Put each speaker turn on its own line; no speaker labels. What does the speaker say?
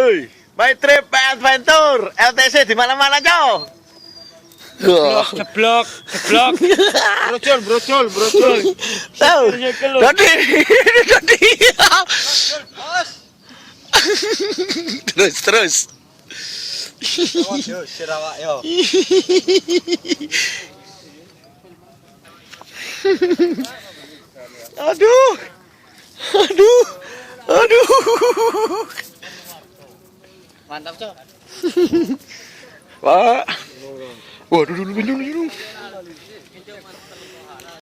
Woi, My Trip Adventure LTC di mana-mana, Cok.
Jeblok. Brocol.
Tahu. Dodi. Terus.
Yo, Sarawak yo.
Aduh.
Mantap, Cok.
Pak. Waduh, dulu.